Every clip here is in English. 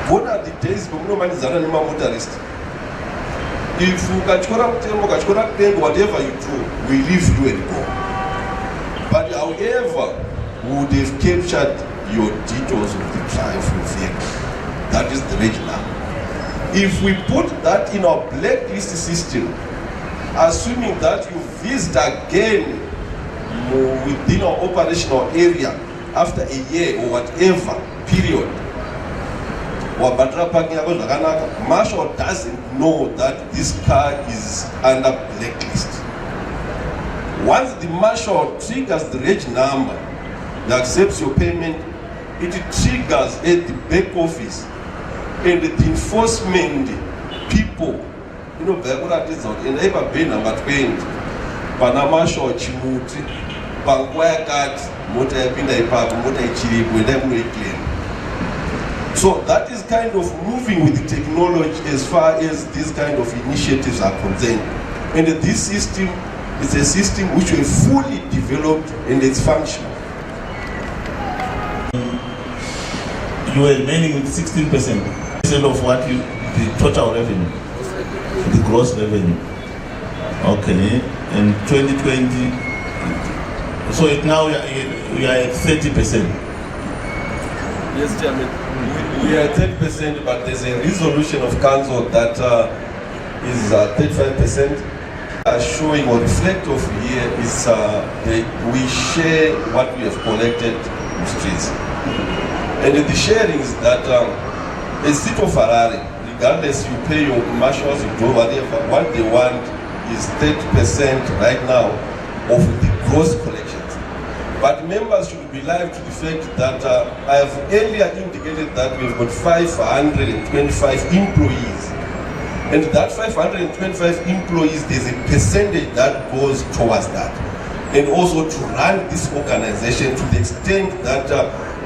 Gone are the days when no man is a motorist. If you catch whatever you do, we leave you and go. But however, we would have captured your details of the drive of vehicle. That is the reg number. If we put that in our blacklist system, assuming that you visit again within our operational area after a year or whatever period, Marshal doesn't know that this car is under blacklist. Once the Marshal triggers the reg number, he accepts your payment, it triggers at the back office, and the enforcement people, you know, in ever been number 20, Panama Short Chimuti, Bankwaya Cat, Mota Pinda Papa, Mota Chili, with them claim. So that is kind of moving with the technology as far as these kind of initiatives are concerned. And this system is a system which we fully developed and it's functional. You were remaining with 16% of what the total revenue, the gross revenue. Okay, in 2020, so now we are at 30%. Yes, Chairman. We are at 30%, but there's a resolution of council that is 35%. Showing or reflect of here is we share what we have collected in streets. And the sharing is that the city of Harare, regardless you pay your marshals, you do whatever, what they want is 30% right now of the gross collections. But members should be alive to the fact that I have earlier indicated that we've got 525 employees. And that 525 employees, there's a percentage that goes towards that. And also to run this organization to the extent that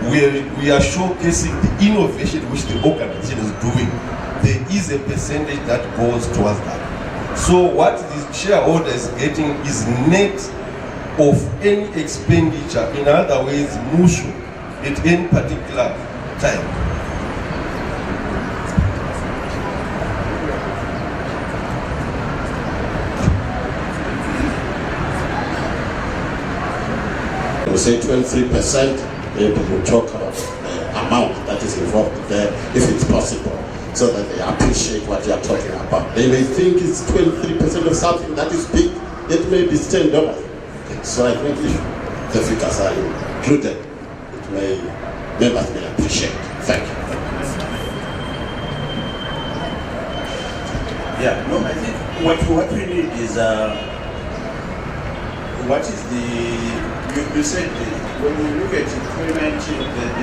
we are showcasing the innovation which the organization is doing. There is a percentage that goes towards that. So what the shareholder is getting is net of any expenditure, in other words, mushu, at any particular time. We say 23%, maybe we'll talk about the amount that is involved there, if it's possible, so that they appreciate what you are talking about. They may think it's 23% of something that is big, it may be $10. So I think if the figures are included, it members may appreciate. Thank you. Yeah, no, I think what we need is what is the, you said when you look at 2019,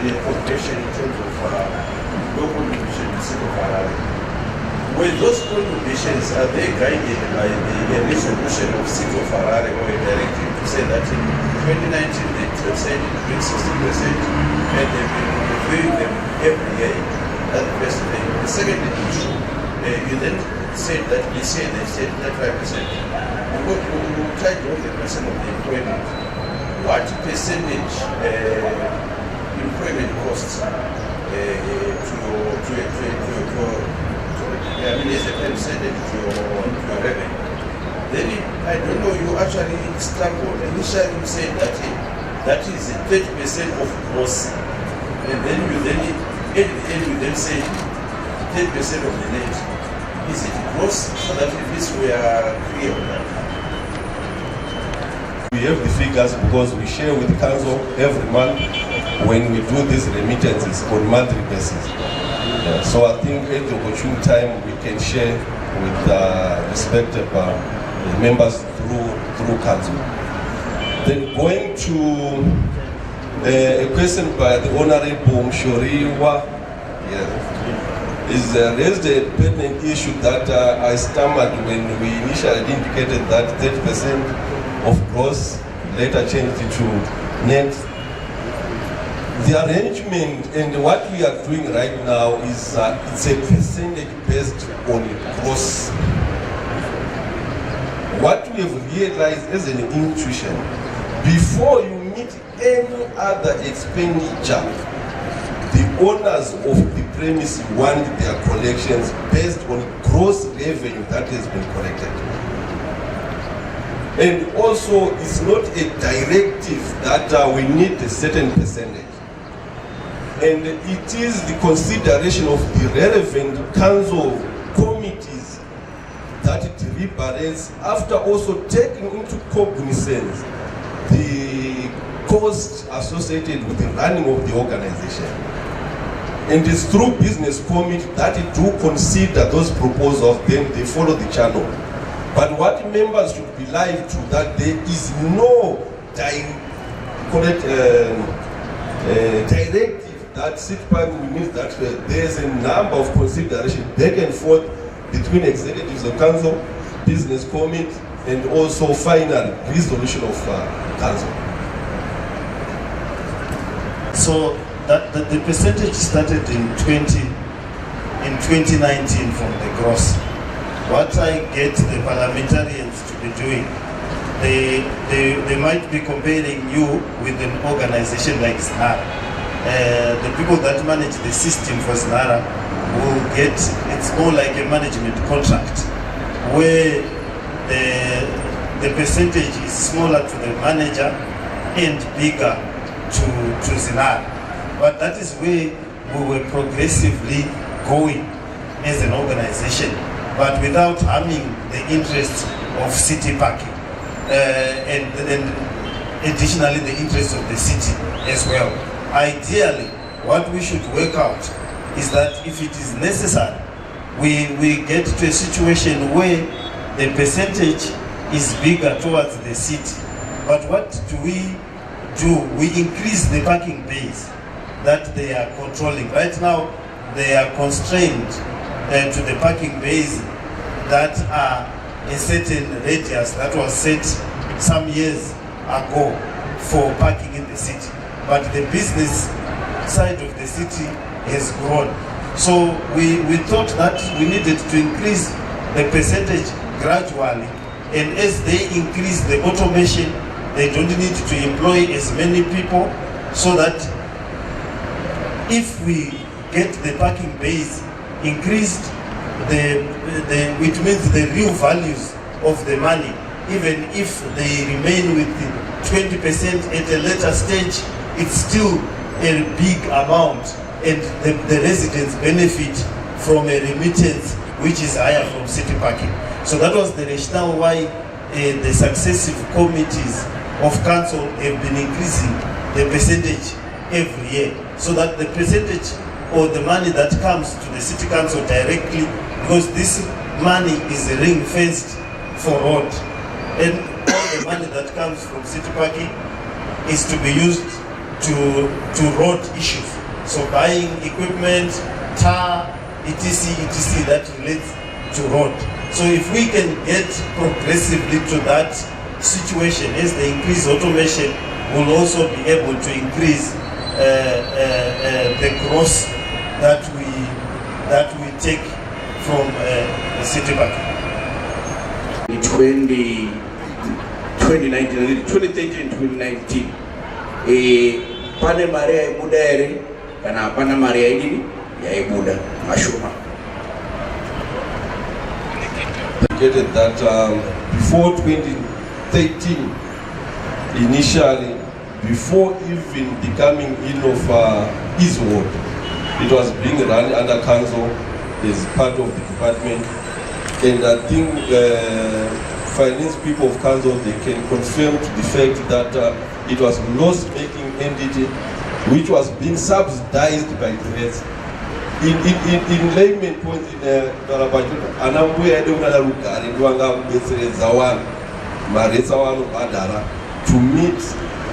the progression in terms of low contribution to city of Harare, were those contributions, are they guided by the resolution of city of Harare or a directive to say that in 2019 they said it will 60% and they've been reviewing them every year? That's the first thing. The second issue, you then said that this year they said 35%. We tried to 100% of the employment. What percentage employment costs as a percentage to your revenue? Then I don't know, you actually stumbled. Initially you said that that is 30% of gross, and then you then at the end you then say 10% of the net. Is it gross, so that at least we are clear on that? We have the figures because we share with the council every month when we do these remittances on monthly basis. Yeah, so I think at the opportune time we can share with respective members through council. Then going to a question by the Honorable Mshoriwa, is raised a pertinent issue that I stammered when we initially indicated that 30% of gross later changed to net. The arrangement and what we are doing right now is it's a percentage based on gross. What we have realized as an intuition, before you meet any other expenditure, the owners of the premise want their collections based on gross revenue that has been collected. And also, it's not a directive that we need a certain percentage. And it is the consideration of the relevant council committees that deliberates after also taking into cognizance the cost associated with the running of the organization. And it's through business committee that it do consider those proposals, then they follow the channel. But what members should be alive to that there is no directive that CITPAC means that there's a number of considerations back and forth between executives of council, business committee, and also final resolution of council. So that the percentage started in 2019 from the gross. What I get the parliamentarians to be doing, they might be comparing you with an organization like SNARA. The people that manage the system for SNARA will get, it's more like a management contract where the percentage is smaller to the manager and bigger to SNARA. But that is where we were progressively going as an organization, but without harming the interests of city parking and additionally the interests of the city as well. Ideally, what we should work out is that if it is necessary, we get to a situation where the percentage is bigger towards the city. But what do? We increase the parking bays that they are controlling. Right now, they are constrained to the parking bays that are a certain radius that was set some years ago for parking in the city. But the business side of the city has grown. So we thought that we needed to increase the percentage gradually, and as they increase the automation, they don't need to employ as many people, so that if we get the parking bays increased, it means the real values of the money, even if they remain with the 20% at a later stage, it's still a big amount, and the residents benefit from a remittance which is higher from city parking. So that was the rationale why the successive committees of council have been increasing the percentage every year, so that the percentage or the money that comes to the city council directly, because this money is ring-fenced for road, and all the money that comes from city parking is to be used to road issues. So buying equipment, tar, etc. that relates to road. So if we can get progressively to that situation, as they increase automation, we'll also be able to increase the gross that we take from the city parking. 2013 and 2019, pane mari yaibuda ere kana hapana mari yaibuda mashoma. Indicated that before 2013, initially, before even becoming in of his ward, it was being run under council as part of the department, and I think finance people of council, they can confirm to the fact that it was loss-making entity which was being subsidized by the rest. In layman points, in to meet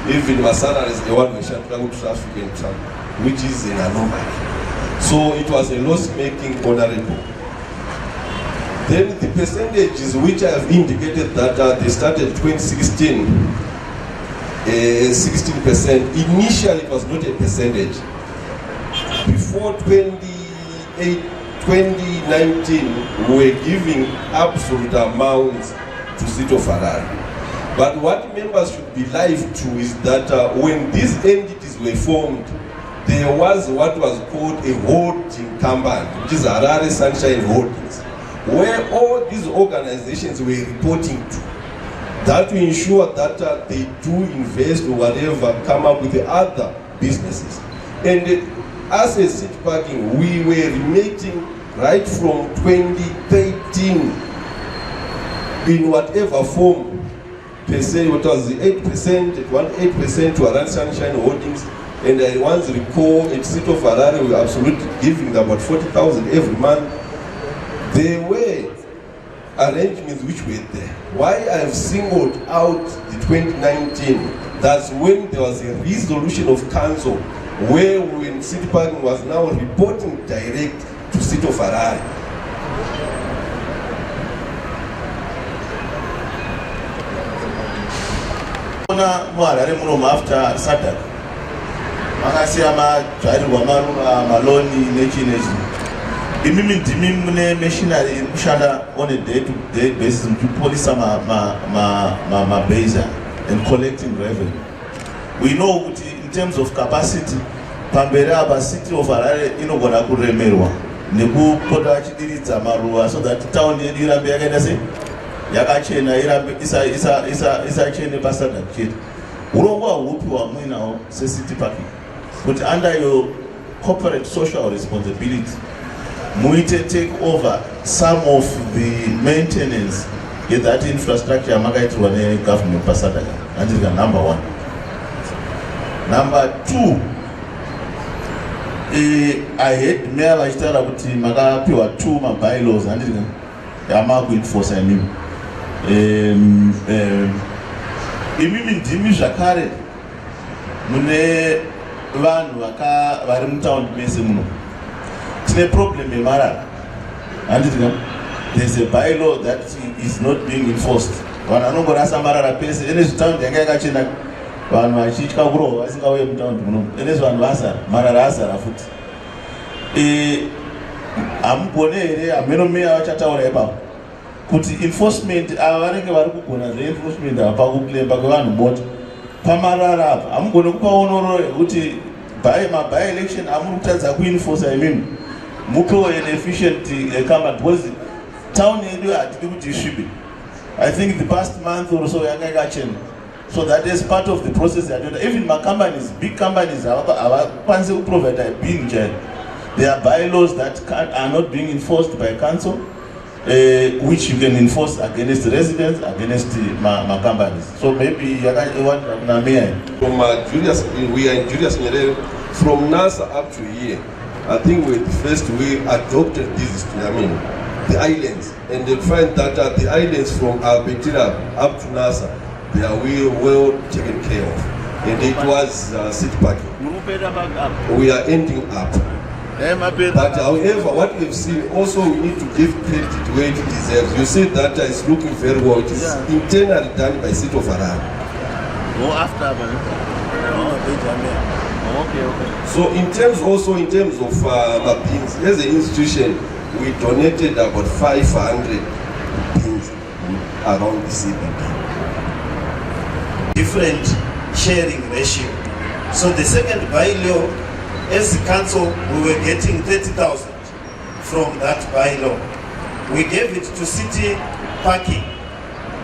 even my salaries, the one we shall travel to traffic and travel, which is an anomaly. So it was a loss-making honorable. Then the percentages which I have indicated that they started 2016, 16%. Initially it was not a percentage. Before 2019, we were giving absolute amounts to City of Harare. But what members should be live to is that when these entities were formed, there was what was called a holding company, which is Harare Sunshine Holdings, where all these organizations were reporting to. That to ensure that they do invest or whatever, come up with the other businesses. And as a city parking, we were remitting right from 2013 in whatever form, per se, what was the 8%, it was 8% to Harare Sunshine Holdings. And I once recall at City of Harare, we were absolutely giving them about 40,000 every month. There were arrangements which were there. Why I have singled out the 2019, that's when there was a resolution of council where when City Parking was now reporting direct to City of Harare. Harare muno after Saturday. Makasiyama dzvarirwa maruva maloni nechi. Imimi ndimi mune machinery kushanda on a day-to-day basis muchipolisa mabasa and collecting revenue. We know that in terms of capacity, pamberi apa City of Harare inogona kuremerwa nekupota vachidiridza maruva so that town yedu irambe yakaita sei yakachena, irambe isachene pasada chete. Urongwa hupi hwamuinawo seCity Parking kuti under your corporate social responsibility muite take over some of the maintenance of that infrastructure makaitirwa negovernment pasadaka. Andika number one. Number two, I heard mayor vachitaura kuti makapiwa 2 mabylaws andika yamakuenforce imimi. Imimi ndimi zvakare mune vanhu vari mutaundi mese muno tine problem yemarara. There's a bylaw that is not being enforced. Vanhu vanongorasa marara pese ene zvitaundi yanga yakachena vanhu vachitya kurova vasingauye mutaundi muno ene vanhu vasara marara azara futi. Hamugone here hamenomeya vachataura ipapo kuti enforcement ava vanenge vari kugona zve-enforcement apa pakuclaimba kwevanhu moto pamarara apa hamugone kupa onoro yekuti by-election hamuri kutadza kuenforce imimi mupewo an efficient company because town yedu hatidi kuti isvibe. I think the past month or so yanga yakachena, so that is part of the process. Even my companies, big companies, havakwanisi kuprovide bin chaiyo. There are bylaws that are not being enforced by council, which you can enforce against residents, against my companies. So maybe we are in Julius Nyerere, from NASA up to here. I think we adopted this, the islands, and they find that the islands from Albertina up to NASA, they are well taken care of. And it was City Parking. We are ending up. But however, what we've seen, also we need to give credit where it deserves. You see that it's looking very well. It is internally done by City of Harare. Okay. So in terms of bins, as an institution, we donated about 500 bins around the CBD. Different sharing ratio. So the second bylaw, as the council, we were getting 30,000 from that bylaw. We gave it to City Parking.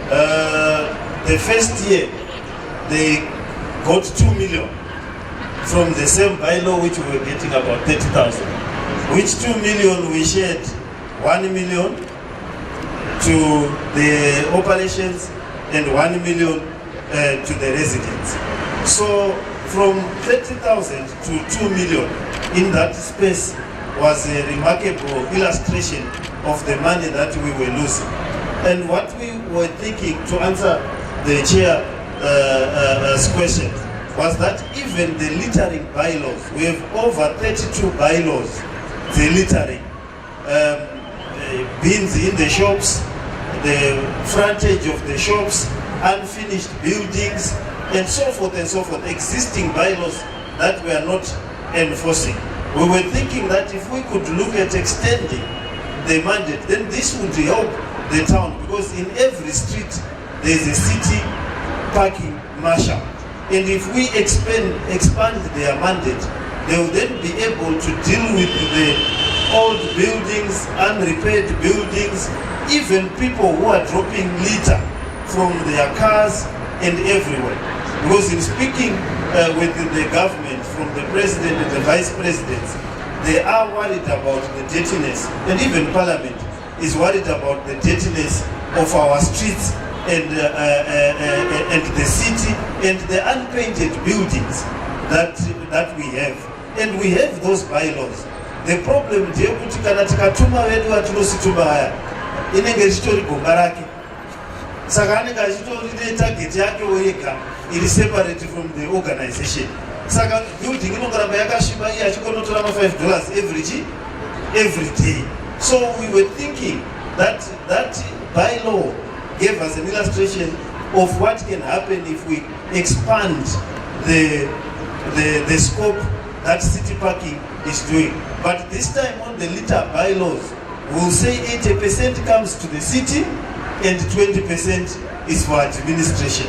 The first year, they got 2 million from the same bylaw, which we were getting about 30,000. Which 2 million we shared 1 million to the operations and 1 million to the residents. So from 30,000 to 2 million in that space was a remarkable illustration of the money that we were losing. And what we were thinking, to answer the chair's question, was that even the littering bylaws, we have over 32 bylaws, the littering, bins in the shops, the frontage of the shops, unfinished buildings, and so forth, existing bylaws that we are not enforcing. We were thinking that if we could look at extending the mandate, then this would help the town, because in every street there is a city parking marshal. And if we expand their mandate, They will then be able to deal with the old buildings, unrepaired buildings, even people who are dropping litter from their cars and everywhere. Because in speaking with the government, from the president and the vice presidents, they are worried about the dirtiness, and even Parliament is worried about the dirtiness of our streets and the city and the unpainted buildings that we have. And we have those bylaws. The problem is kuti kana tikatuma vedu vatinosituma haya inenge ichitori gomba rake, saka anenge achitori netarget yake wega iri separate from the organization. Saka building inongoramba yakasviba iye achikonotora $5 every day. So we were thinking that bylaw gave us an illustration of what can happen if we expand the scope that city parking is doing. But this time on the litter bylaws, we'll say 80% comes to the city and 20% is for administration.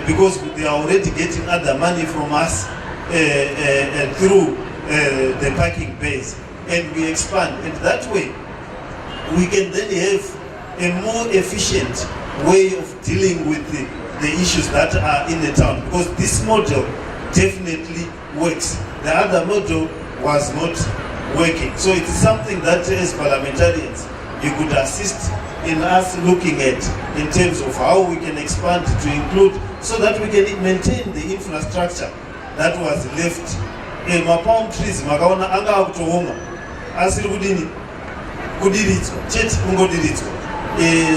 Because they are already getting other money from us through the parking base. And we expand. And that way, we can then have a more efficient way of dealing with the issues that are in the town. Because this model definitely works. The other model was not working. So it's something that as parliamentarians, you could assist in us looking at in terms of how we can expand to include, so that we can maintain the infrastructure that was left. Ma palm trees, makaona anga akutohoma, asiri kudini, kudiridzwa, cheti kungodiridzwa.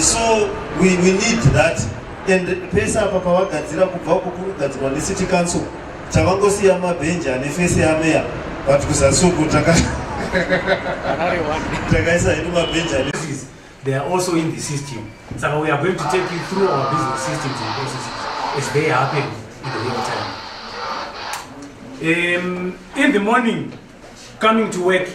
So we need that. And pesa apa pavagadzira kubva uko kugadzirwa necity council, tavangosiya mabhenji ane fese yameya, but kuzasuku takaisa hedu mabhenji ane. They are also in the system. So we are going to take you through our business systems and processes as they happen in the real time. In the morning, coming to work,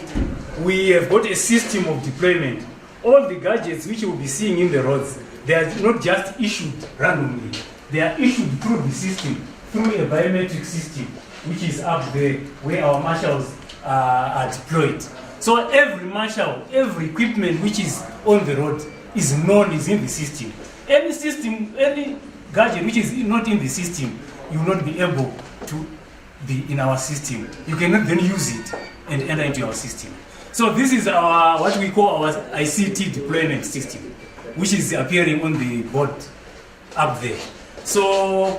we have got a system of deployment. All the gadgets which you will be seeing in the roads, they are not just issued randomly. They are issued through the system, through a biometric system, which is up there where our marshals are deployed. So every marshal, every equipment which is on the road is known, is in the system. Any system, any gadget which is not in the system, you will not be able to be in our system. You cannot then use it and enter into our system. So this is our, what we call our ICT deployment system, which is appearing on the board up there. So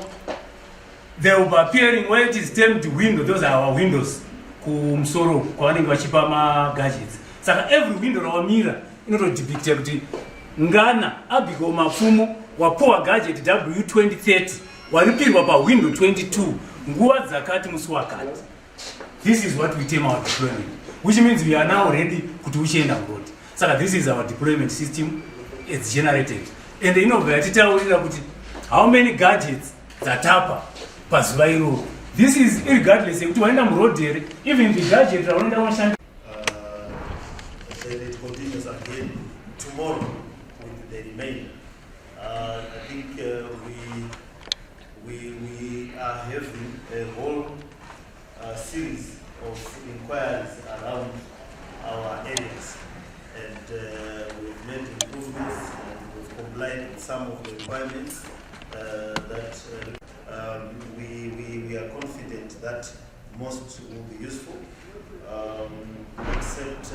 they will be appearing where it is termed window. Those are our windows. Kumsoro kwavanenge vachipa magadgets. Saka every window rawamira inotodepicta kuti ngana abiko mapfumo wapuwa gadget W2030 waripirwa pa window 22 nguva dzakati musi wakati. This is what we term our deployment, which means we are now ready kuti uchienda road. Saka this is our deployment system. It's generated. And inobva yatitaurira kuti how many gadgets dzatapa pazuva iroro. This is regardless of road, even the gadget around the then it continues again tomorrow with the remainder. I think we are having a whole series of inquiries around our areas, and we've made improvements and we've complied with some of the requirements that we are confident that most will be useful, except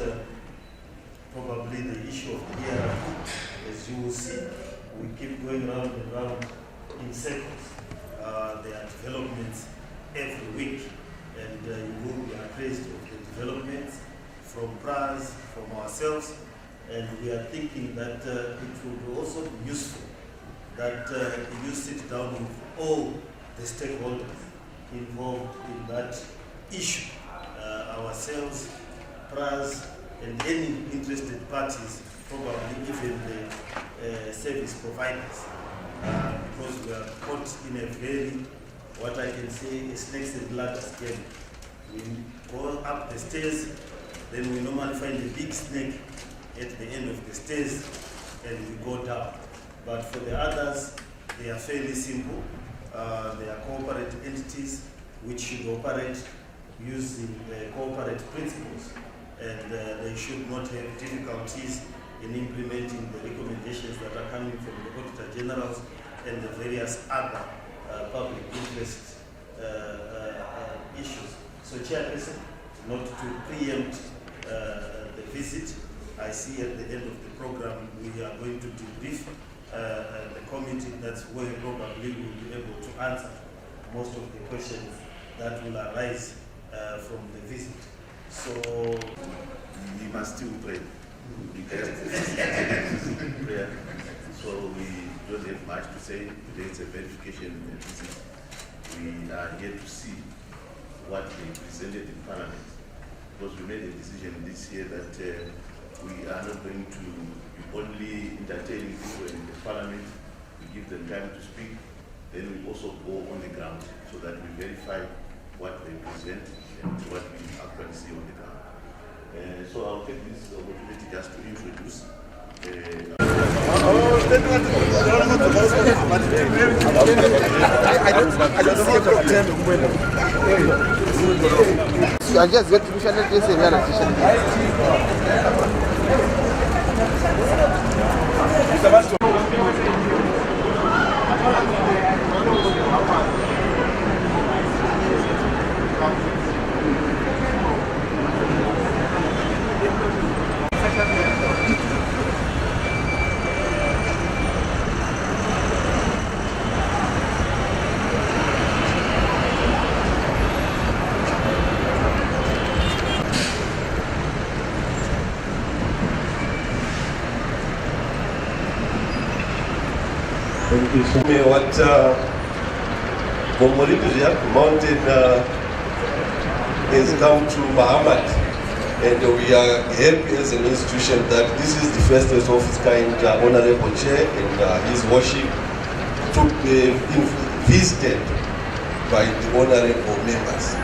probably the issue of the hierarchy. As you will see, we keep going round and round in circles. There are developments every week, and you will be appraised of the developments from PRAS, from ourselves, and we are thinking that it will also be useful that you sit down with all the stakeholders involved in that issue, ourselves, PRAS, and any interested parties, probably even the service providers, because we are caught in a very, what I can say, a snakes and ladders game. We go up the stairs, then we normally find a big snake at the end of the stairs, and we go down. But for the others, they are fairly simple. They are corporate entities which should operate using cooperative principles, and they should not have difficulties in implementing the recommendations that are coming from the Auditor Generals and the various other public interest issues. So, Chairperson, not to preempt the visit, I see at the end of the program we are going to debrief the committee. That's where probably we will be able to answer most of the questions that will arise from the visit. So we must still pray. Prayer. So we don't have much to say. Today it's a verification visit. We are here to see what they presented in Parliament, because we made a decision this year that we are not going to be only entertaining people in the Parliament. We give them time to speak. Then we also go on the ground so that we verify what they present and what we actually see on the ground. So I'll take this opportunity just to introduce I just got to mission this What Bomoridu Mountain has come to Muhammad, and we are happy as an institution that this is the first of its kind. Honorable Chair and his worship to be visited by the honorable members.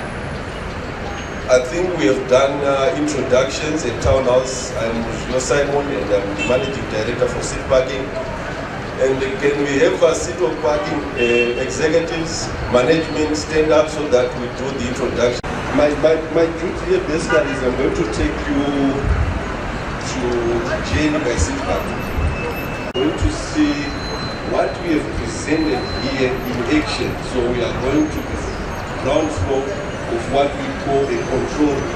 I think we have done introductions at Town House. I'm Simon and I'm the Managing Director for seat parking. And can we have a seat of parking executives, management stand up so that we do the introduction? My duty here basically is I'm going to take you to journey by seat parking. I'm going to see what we have presented here in action. So we are going to the ground floor of what we call a control room.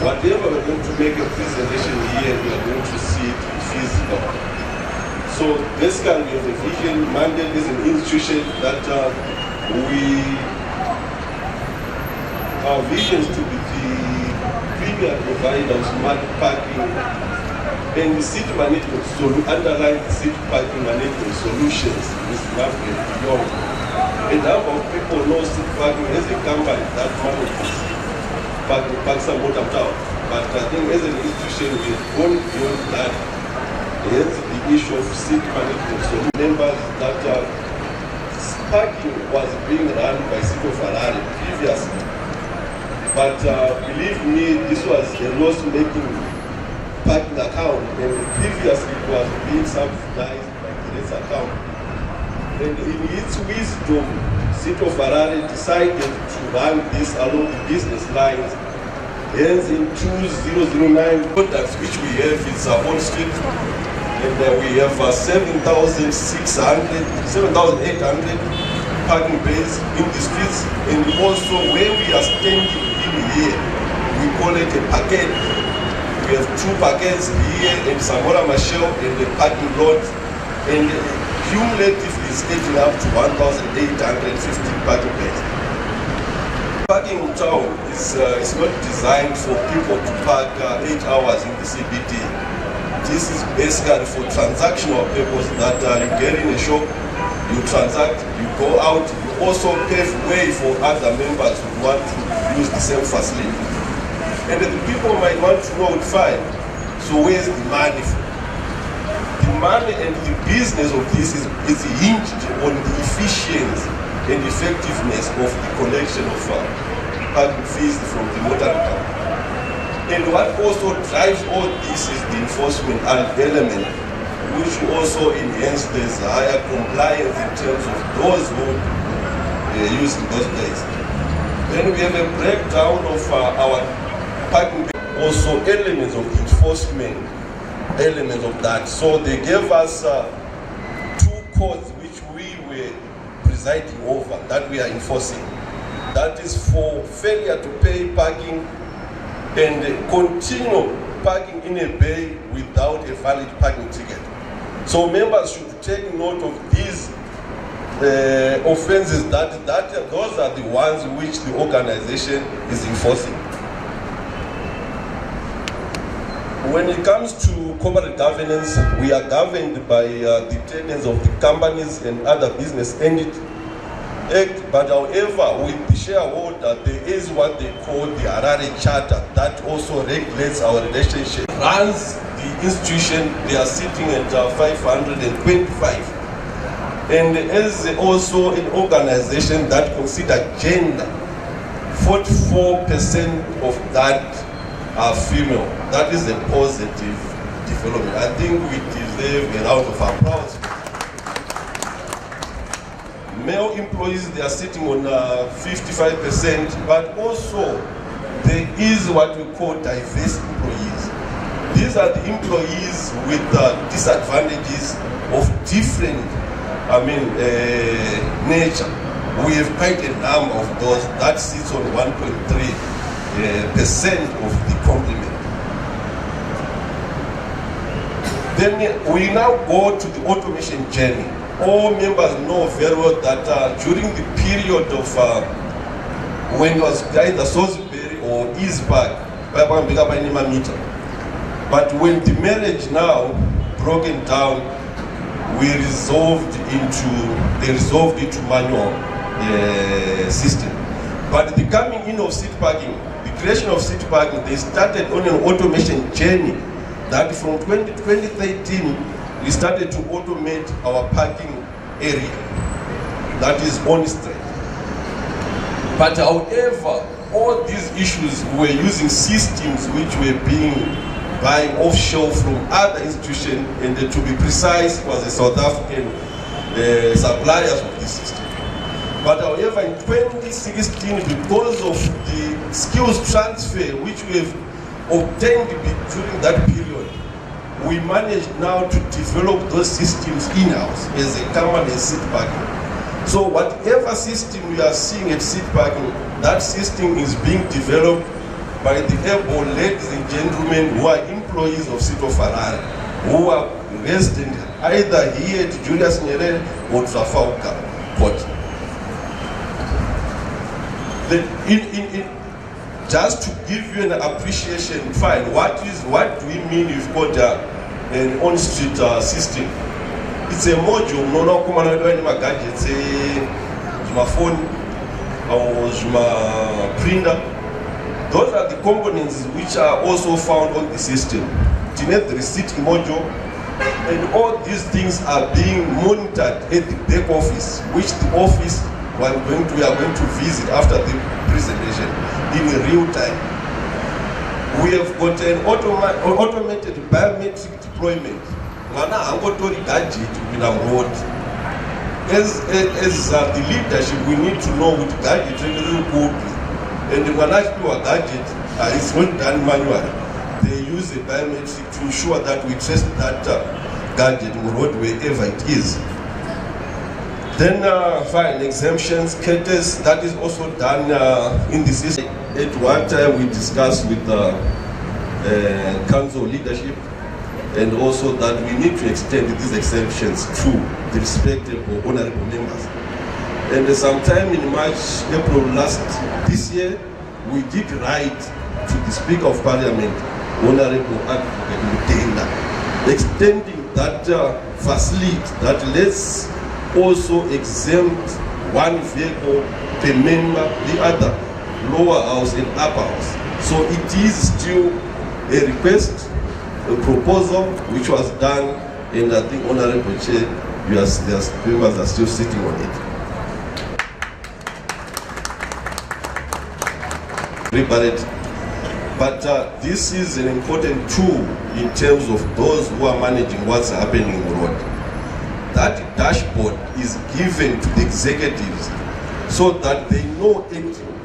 Whatever we're going to make a presentation here, we are going to see it physical. So basically we have a vision. Mandel is an institution that our vision is to be the premier provider of smart parking and the city management, so we underline the city parking management solutions with Navigate Beyond. A number of people know city parking as a company that manages parks and motor town. But I think as an institution we have gone beyond that. Hence the issue of city management. So remember that parking was being run by City of Harare previously. But believe me, this was a loss-making parking account, and previously it was being subsidized by this account. And in its wisdom, City of Harare decided to run this along the business lines. Hence in 2009, products which we have is on street. And we have 7,800 parking bays in the streets, and also where we are standing in here, we call it a packet. We have 2 packets here in Samora Machel in the parking lot, and cumulatively is adding up to 1,850 parking bays. Parking in town is not designed for people to park 8 hours in the CBD. This is basically for transactional purpose that you get in a shop, you transact, you go out, you also pave way for other members who want to use the same facility. And the people might want to know, fine, so where's the money? The money and the business of this is hinged on the efficiency and effectiveness of the collection of parking fees from the motor car. And what also drives all this is the enforcement element, which also enhance this higher compliance in terms of those who are using those days. Then we have a breakdown of our parking, also elements of enforcement, elements of that. So they gave us 2 codes which we were presiding over, that we are enforcing. That is for failure to pay parking and continue parking in a bay without a valid parking ticket. So members should take note of these offenses, that those are the ones which the organization is enforcing. When it comes to corporate governance, we are governed by the tenets of the Companies and Other Business Entities Act, but however, with the shareholder, there is what they call the Harare Charter that also regulates our relationship. Runs the institution, they are sitting at 525. And as also an organization that consider gender, 44% of that are female. That is a positive development. I think we deserve a round of applause. Male employees, they are sitting on 55%, but also there is what we call diverse employees. These are the employees with disadvantages of different nature. We have quite a number of those that sits on 1.3% of the complement. Then we now go to the automation journey. All members know very well that during the period of when it was either Salisbury or Eastburg, but when the marriage now broken down, they resolved into manual system. But the coming in of seat parking, the creation of seat parking, they started on an automation journey that from 2013 we started to automate our parking area that is on street. But however, all these issues were using systems which were being buying offshore from other institutions, and to be precise, was the South African suppliers of this system. But however, in 2016, because of the skills transfer which we have obtained during that period, we managed now to develop those systems in-house as a company seat parking. So whatever system we are seeing at seat parking, that system is being developed by the able ladies and gentlemen who are employees of City of Harare, who are resident either here at Julius Nyerere or Rufaro Court. Just to give you an appreciation, fine, what do we mean we've got an on-street system? It's a module, no gadgets, my phone, or my printer. Those are the components which are also found on the system. The receipt module, and all these things are being monitored at the back office, which the office we are going to visit after the presentation in real time. We have got an automated biometric deployment. As the leadership, we need to know which gadget really good. And when I do a gadget, it's not done manually. They use a biometric to ensure that we trace that gadget wherever it is. Then fine, exemptions, cases, that is also done in the system. At one time we discussed with the council leadership, and also that we need to extend these exemptions to the respective honorable members. And sometime in March, April this year, we did write to the Speaker of Parliament, Honorable Advocate Mutenda, extending that facility, that let's also exempt one vehicle per member, the other, lower house and upper house. So it is still a request, a proposal which was done, and I think Honorable Chair, their members are still sitting on it. But this is an important tool in terms of those who are managing what's happening in the road. That dashboard is given to the executives so that they know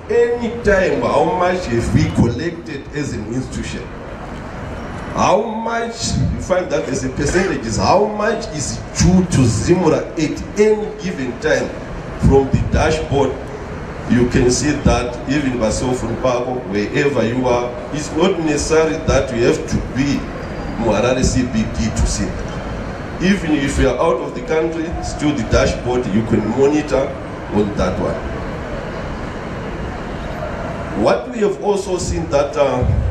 any time how much have we collected as an institution. How much, you find that there's a percentage, is how much is due to Zimura at any given time. From the dashboard, you can see that even myself in Pago, wherever you are, it's not necessary that you have to be Harare CBD to see that. Even if you are out of the country, still the dashboard, you can monitor on that one. What we have also seen that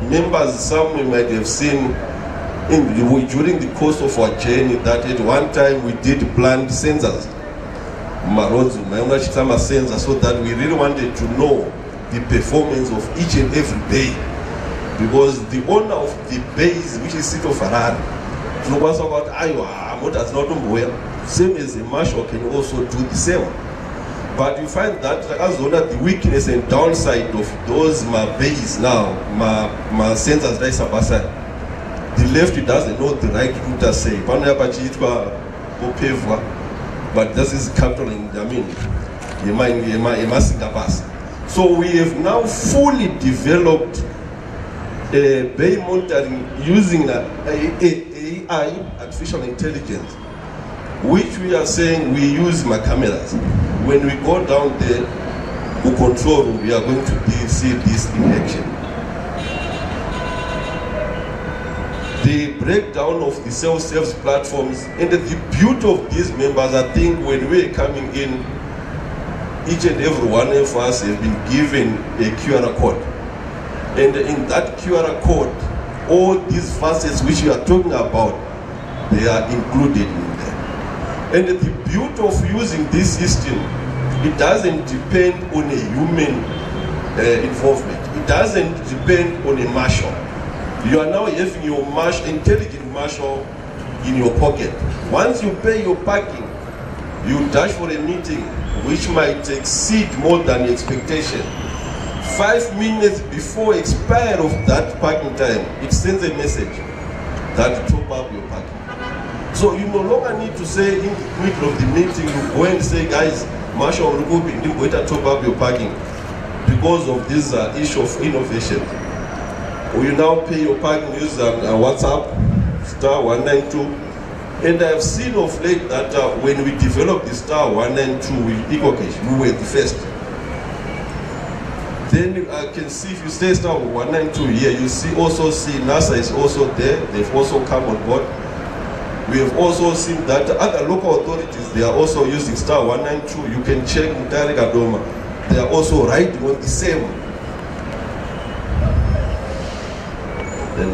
members, some we might have seen during the course of our journey, that at one time we did planned census, census, so that we really wanted to know the performance of each and every bay, because the owner of the base, which is city of Harare, same as the marshal can also do the same. But you find that as well as the weakness and downside of those bays now, census the left doesn't know the right route to say. But this is capturing, so we have now fully developed bay monitoring using AI, artificial intelligence, which we are saying we use my cameras. When we go down there to control room, we are going to see this in action. The breakdown of the self-service platforms, and the beauty of these members, I think when we're coming in, each and every one of us have been given a QR code. And in that QR code, all these facets which we are talking about, they are included in there. And the beauty of using this system, it doesn't depend on a human involvement. It doesn't depend on a marshal. You are now having your intelligent marshal in your pocket. Once you pay your parking, you dash for a meeting which might exceed more than your expectation. 5 minutes before expire of that parking time, it sends a message that top up your parking. So you no longer need to say in the middle of the meeting, you go and say, guys, Marshal, we'll go to top up your parking because of this issue of innovation. You now pay your parking using WhatsApp, *192. And I've seen of late that when we developed the *192 with EcoCash, we were the first. Then I can see if you stay *192 here, you also see NASA is also there. They've also come on board. We have also seen that other local authorities, they are also using *192. You can check Mutare Kadoma. They are also riding on the same. Then,